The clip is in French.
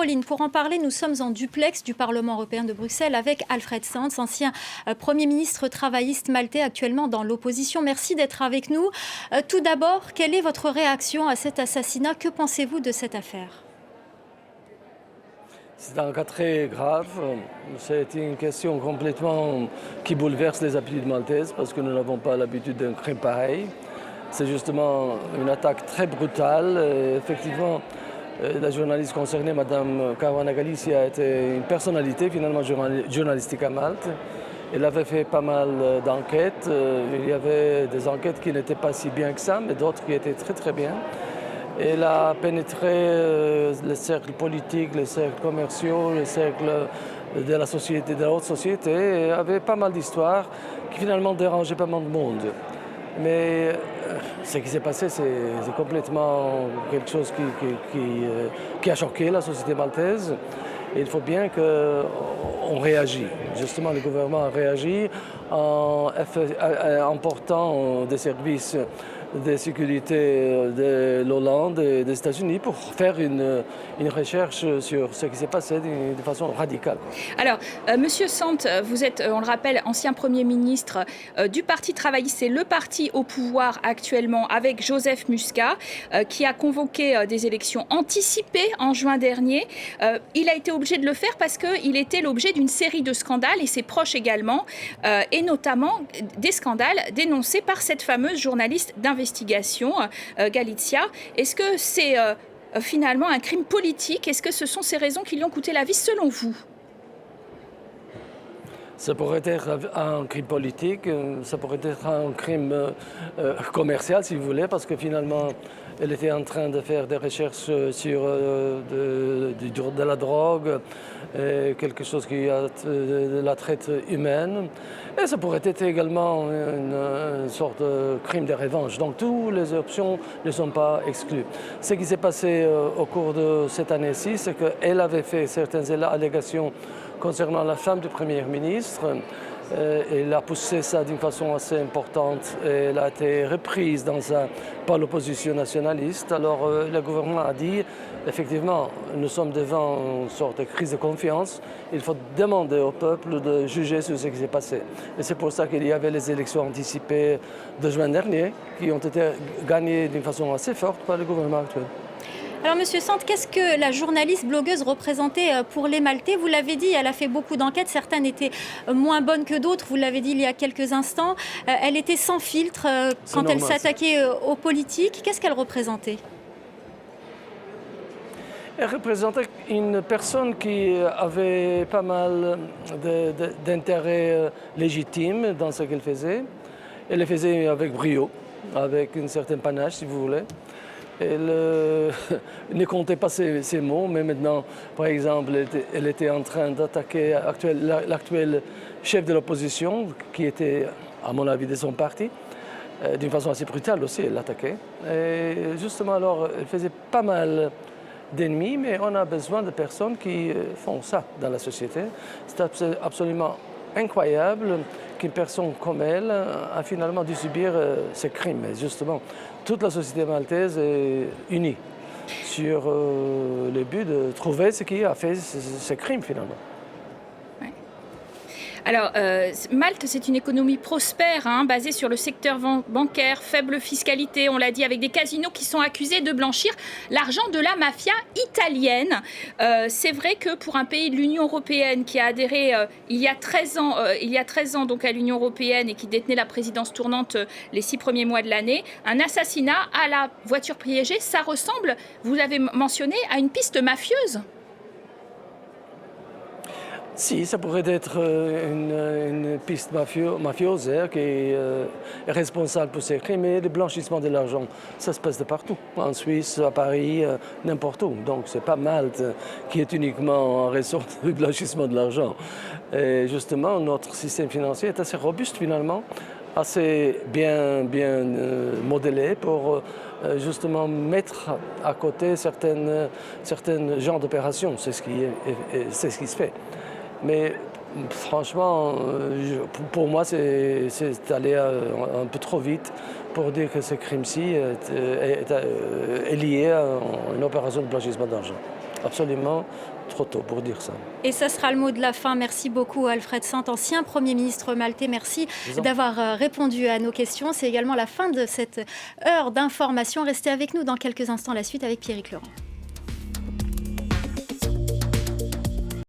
Caroline, pour en parler, nous sommes en duplex du Parlement européen de Bruxelles avec Alfred Sands, ancien Premier ministre travailliste maltais, actuellement dans l'opposition. Merci d'être avec nous. Tout d'abord, quelle est votre réaction à cet assassinat? Que pensez-vous de cette affaire? C'est un cas très grave. C'est une question complètement qui bouleverse les habitudes maltaises parce que nous n'avons pas l'habitude d'un crime pareil. C'est justement une attaque très brutale. Et effectivement, la journaliste concernée, Madame Caruana Galizia, était une personnalité finalement journalistique à Malte. Elle avait fait pas mal d'enquêtes. Il y avait des enquêtes qui n'étaient pas si bien que ça, mais d'autres qui étaient très très bien. Elle a pénétré les cercles politiques, les cercles commerciaux, les cercles de la société, de la haute société, et avait pas mal d'histoires qui finalement dérangeaient pas mal de monde. Mais ce qui s'est passé, c'est complètement quelque chose qui a choqué la société maltaise. Et il faut bien qu'on réagisse. Justement, le gouvernement a réagi en portant des services de sécurité de l'Hollande et des États-Unis pour faire une recherche sur ce qui s'est passé de façon radicale. Alors, Monsieur Sant, vous êtes, on le rappelle, ancien Premier ministre du Parti travailliste, c'est le parti au pouvoir actuellement avec Joseph Muscat, qui a convoqué des élections anticipées en juin dernier. Il a été obligé de le faire parce qu'il était l'objet d'une série de scandales, et ses proches également, et notamment des scandales dénoncés par cette fameuse journaliste d'investigation, Galizia. Est-ce que c'est finalement un crime politique? Est-ce que ce sont ces raisons qui lui ont coûté la vie selon vous? Ça pourrait être un crime politique, ça pourrait être un crime commercial si vous voulez, parce que finalement elle était en train de faire des recherches sur de la drogue, quelque chose qui a de la traite humaine. Et ça pourrait être également une sorte de crime de revanche. Donc toutes les options ne sont pas exclues. Ce qui s'est passé au cours de cette année-ci, c'est qu'elle avait fait certaines allégations concernant la femme du Premier ministre. Elle a poussé ça d'une façon assez importante. Elle a été reprise par l'opposition nationaliste. Alors le gouvernement a dit, effectivement, nous sommes devant une sorte de crise de confiance. Il faut demander au peuple de juger sur ce qui s'est passé. Et c'est pour ça qu'il y avait les élections anticipées de juin dernier, qui ont été gagnées d'une façon assez forte par le gouvernement actuel. Alors, Monsieur Sant, qu'est-ce que la journaliste blogueuse représentait pour les Maltais? Vous l'avez dit, elle a fait beaucoup d'enquêtes. Certaines étaient moins bonnes que d'autres. Vous l'avez dit il y a quelques instants. Elle était sans filtre quand elle s'attaquait aux politiques. Qu'est-ce qu'elle représentait? Elle représentait une personne qui avait pas mal d'intérêts légitimes dans ce qu'elle faisait. Elle le faisait avec brio, avec une certaine panache, si vous voulez. Elle ne comptait pas ses mots, mais maintenant, par exemple, elle était en train d'attaquer l'actuel chef de l'opposition, qui était, à mon avis, de son parti. D'une façon assez brutale aussi, elle l'attaquait. Et justement, alors, elle faisait pas mal d'ennemis, mais on a besoin de personnes qui font ça dans la société. C'est absolument incroyable qu'une personne comme elle a finalement dû subir ce crime. Et justement, toute la société maltaise est unie sur le but de trouver ce qui a fait ce crime finalement. Alors, Malte, c'est une économie prospère, basée sur le secteur bancaire, faible fiscalité, on l'a dit, avec des casinos qui sont accusés de blanchir l'argent de la mafia italienne. C'est vrai que pour un pays de l'Union européenne qui a adhéré il y a 13 ans donc à l'Union européenne et qui détenait la présidence tournante les 6 premiers mois de l'année, un assassinat à la voiture piégée, ça ressemble, vous l'avez mentionné, à une piste mafieuse. Si, ça pourrait être une piste mafieuse qui est responsable pour ces crimes, mais le blanchissement de l'argent, ça se passe de partout, en Suisse, à Paris, n'importe où. Donc c'est pas Malte qui est uniquement en raison du blanchissement de l'argent. Et justement, notre système financier est assez robuste finalement, assez bien modélé pour justement mettre à côté certains genres d'opérations. C'est ce qui se fait. Mais franchement, pour moi, c'est allé un peu trop vite pour dire que ce crime-ci est lié à une opération de blanchissement d'argent. absolument trop tôt pour dire ça. Et ça sera le mot de la fin. Merci beaucoup Alfred Sant, ancien Premier ministre maltais. Merci d'avoir répondu à nos questions. C'est également la fin de cette heure d'information. Restez avec nous dans quelques instants, la suite avec Pierrick Laurent.